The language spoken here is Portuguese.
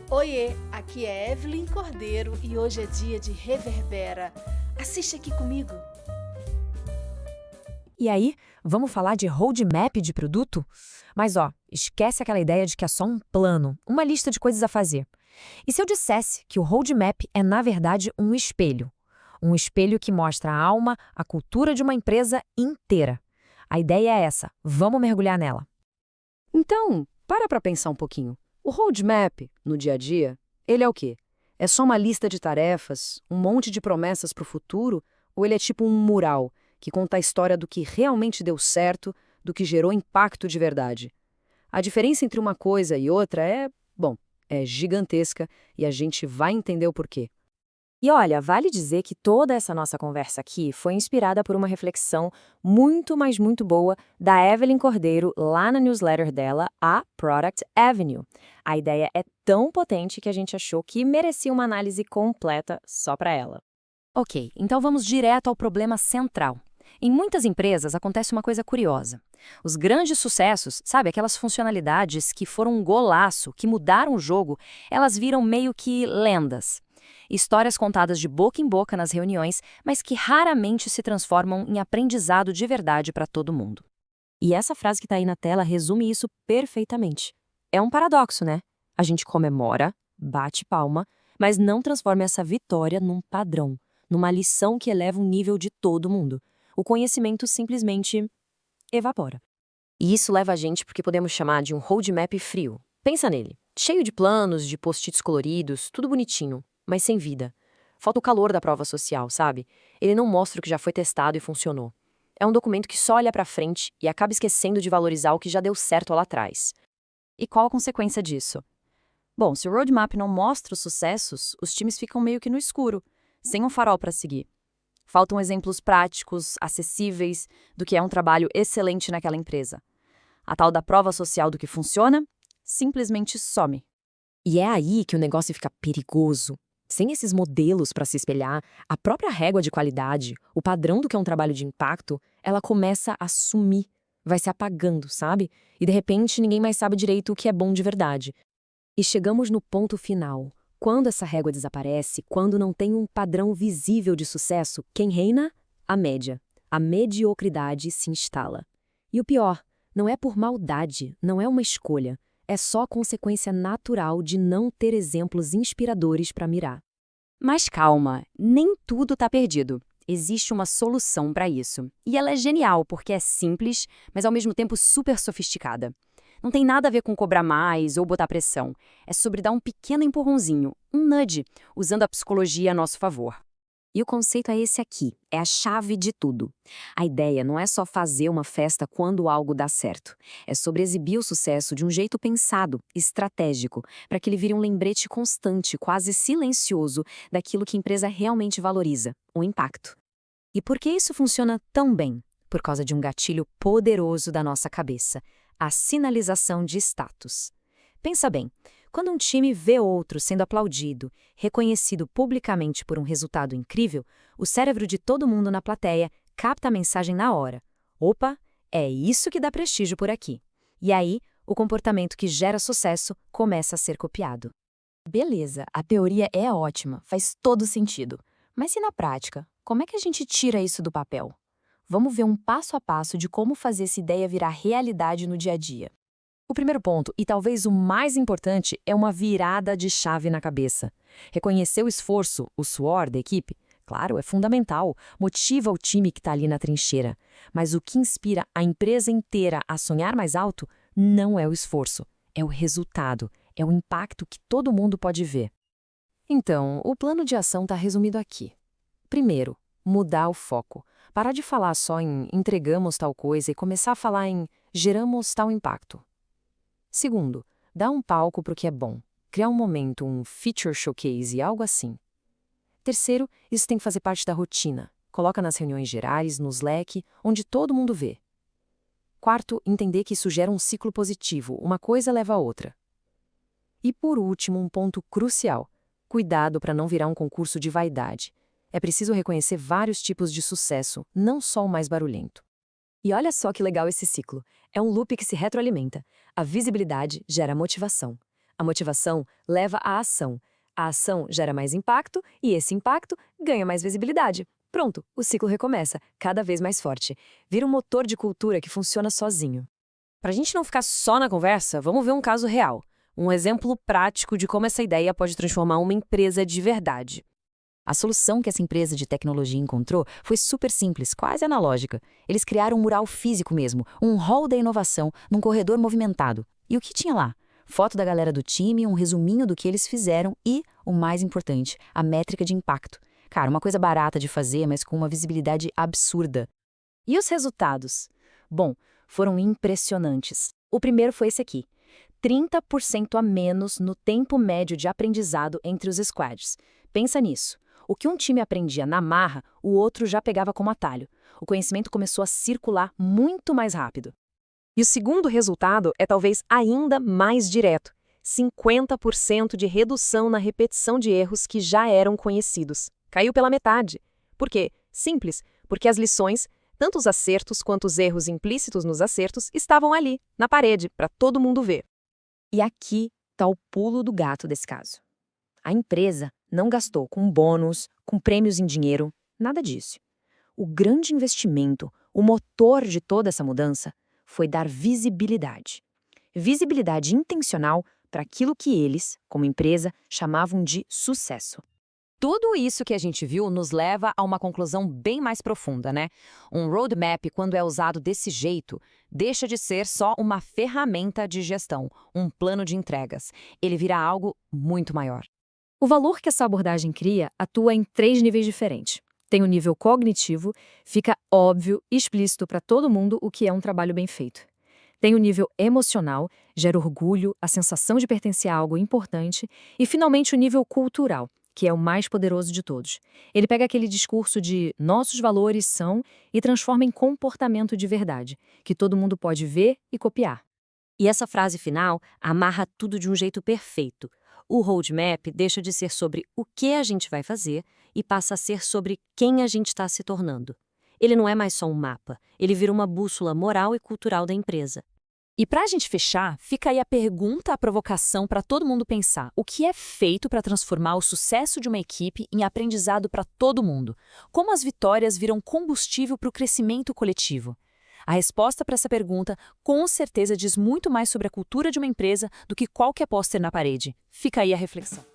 Oiê, aqui é Evelyn Cordeiro e hoje é dia de Reverbera. Assiste aqui comigo. E aí, vamos falar de roadmap de produto? Mas esquece aquela ideia de que é só um plano, uma lista de coisas a fazer. E se eu dissesse que o roadmap é, na verdade, um espelho? Um espelho que mostra a alma, a cultura de uma empresa inteira. A ideia é essa, vamos mergulhar nela. Então, para pensar um pouquinho. O roadmap, no dia a dia, ele é o quê? É só uma lista de tarefas, um monte de promessas para o futuro, ou ele é tipo um mural que conta a história do que realmente deu certo, do que gerou impacto de verdade? A diferença entre uma coisa e outra é gigantesca e a gente vai entender o porquê. E olha, vale dizer que toda essa nossa conversa aqui foi inspirada por uma reflexão muito, mas muito boa da Evelyn Cordeiro lá na newsletter dela, a Product Avenue. A ideia é tão potente que a gente achou que merecia uma análise completa só para ela. Ok, então vamos direto ao problema central. Em muitas empresas acontece uma coisa curiosa. Os grandes sucessos, sabe, aquelas funcionalidades que foram um golaço, que mudaram o jogo, elas viram meio que lendas. Histórias contadas de boca em boca nas reuniões, mas que raramente se transformam em aprendizado de verdade para todo mundo. E essa frase que está aí na tela resume isso perfeitamente. É um paradoxo, né? A gente comemora, bate palma, mas não transforma essa vitória num padrão, numa lição que eleva o nível de todo mundo. O conhecimento simplesmente evapora. E isso leva a gente porque podemos chamar de um roadmap frio. Pensa nele, cheio de planos, de post-its coloridos, tudo bonitinho, mas sem vida. Falta o calor da prova social, sabe? Ele não mostra o que já foi testado e funcionou. É um documento que só olha para frente e acaba esquecendo de valorizar o que já deu certo lá atrás. E qual a consequência disso? Bom, se o roadmap não mostra os sucessos, os times ficam meio que no escuro, sem um farol para seguir. Faltam exemplos práticos, acessíveis, do que é um trabalho excelente naquela empresa. A tal da prova social do que funciona simplesmente some. E é aí que o negócio fica perigoso. Sem esses modelos para se espelhar, a própria régua de qualidade, o padrão do que é um trabalho de impacto, ela começa a sumir, vai se apagando, sabe? E de repente ninguém mais sabe direito o que é bom de verdade. E chegamos no ponto final. Quando essa régua desaparece, quando não tem um padrão visível de sucesso, quem reina? A média. A mediocridade se instala. E o pior, não é por maldade, não é uma escolha. É só consequência natural de não ter exemplos inspiradores para mirar. Mas calma, nem tudo está perdido. Existe uma solução para isso. E ela é genial porque é simples, mas ao mesmo tempo super sofisticada. Não tem nada a ver com cobrar mais ou botar pressão. É sobre dar um pequeno empurrãozinho, um nudge, usando a psicologia a nosso favor. E o conceito é esse aqui, é a chave de tudo. A ideia não é só fazer uma festa quando algo dá certo. É sobre exibir o sucesso de um jeito pensado, estratégico, para que ele vire um lembrete constante, quase silencioso, daquilo que a empresa realmente valoriza, o impacto. E por que isso funciona tão bem? Por causa de um gatilho poderoso da nossa cabeça, a sinalização de status. Pensa bem, quando um time vê outro sendo aplaudido, reconhecido publicamente por um resultado incrível, o cérebro de todo mundo na plateia capta a mensagem na hora. Opa, é isso que dá prestígio por aqui. E aí, o comportamento que gera sucesso começa a ser copiado. Beleza, a teoria é ótima, faz todo sentido. Mas e na prática? Como é que a gente tira isso do papel? Vamos ver um passo a passo de como fazer essa ideia virar realidade no dia a dia. O primeiro ponto, e talvez o mais importante, é uma virada de chave na cabeça. Reconhecer o esforço, o suor da equipe, claro, é fundamental, motiva o time que está ali na trincheira. Mas o que inspira a empresa inteira a sonhar mais alto não é o esforço, é o resultado, é o impacto que todo mundo pode ver. Então, o plano de ação está resumido aqui. Primeiro, mudar o foco. Parar de falar só em entregamos tal coisa e começar a falar em geramos tal impacto. Segundo, dar um palco para o que é bom. Criar um momento, um feature showcase, algo assim. Terceiro, isso tem que fazer parte da rotina. Coloca nas reuniões gerais, no Slack, onde todo mundo vê. Quarto, entender que isso gera um ciclo positivo, uma coisa leva a outra. E por último, um ponto crucial. Cuidado para não virar um concurso de vaidade. É preciso reconhecer vários tipos de sucesso, não só o mais barulhento. E olha só que legal esse ciclo. É um loop que se retroalimenta. A visibilidade gera motivação. A motivação leva à ação. A ação gera mais impacto e esse impacto ganha mais visibilidade. Pronto, o ciclo recomeça, cada vez mais forte. Vira um motor de cultura que funciona sozinho. Para a gente não ficar só na conversa, vamos ver um caso real. Um exemplo prático de como essa ideia pode transformar uma empresa de verdade. A solução que essa empresa de tecnologia encontrou foi super simples, quase analógica. Eles criaram um mural físico mesmo, um hall da inovação, num corredor movimentado. E o que tinha lá? Foto da galera do time, um resuminho do que eles fizeram e, o mais importante, a métrica de impacto. Cara, uma coisa barata de fazer, mas com uma visibilidade absurda. E os resultados? Bom, foram impressionantes. O primeiro foi esse aqui. 30% a menos no tempo médio de aprendizado entre os squads. Pensa nisso. O que um time aprendia na marra, o outro já pegava como atalho. O conhecimento começou a circular muito mais rápido. E o segundo resultado é talvez ainda mais direto. 50% de redução na repetição de erros que já eram conhecidos. Caiu pela metade. Por quê? Simples, porque as lições, tanto os acertos quanto os erros implícitos nos acertos, estavam ali, na parede, para todo mundo ver. E aqui está o pulo do gato desse caso. A empresa não gastou com bônus, com prêmios em dinheiro, nada disso. O grande investimento, o motor de toda essa mudança, foi dar visibilidade. Visibilidade intencional para aquilo que eles, como empresa, chamavam de sucesso. Tudo isso que a gente viu nos leva a uma conclusão bem mais profunda, né? Um roadmap, quando é usado desse jeito, deixa de ser só uma ferramenta de gestão, um plano de entregas. Ele vira algo muito maior. O valor que essa abordagem cria atua em 3 níveis diferentes. Tem o nível cognitivo, fica óbvio e explícito para todo mundo o que é um trabalho bem feito. Tem o nível emocional, gera orgulho, a sensação de pertencer a algo importante. E, finalmente, o nível cultural, que é o mais poderoso de todos. Ele pega aquele discurso de nossos valores são e transforma em comportamento de verdade, que todo mundo pode ver e copiar. E essa frase final amarra tudo de um jeito perfeito. O roadmap deixa de ser sobre o que a gente vai fazer e passa a ser sobre quem a gente está se tornando. Ele não é mais só um mapa, ele vira uma bússola moral e cultural da empresa. E para a gente fechar, fica aí a pergunta, a provocação para todo mundo pensar. O que é feito para transformar o sucesso de uma equipe em aprendizado para todo mundo? Como as vitórias viram combustível para o crescimento coletivo? A resposta para essa pergunta com certeza diz muito mais sobre a cultura de uma empresa do que qualquer pôster na parede. Fica aí a reflexão.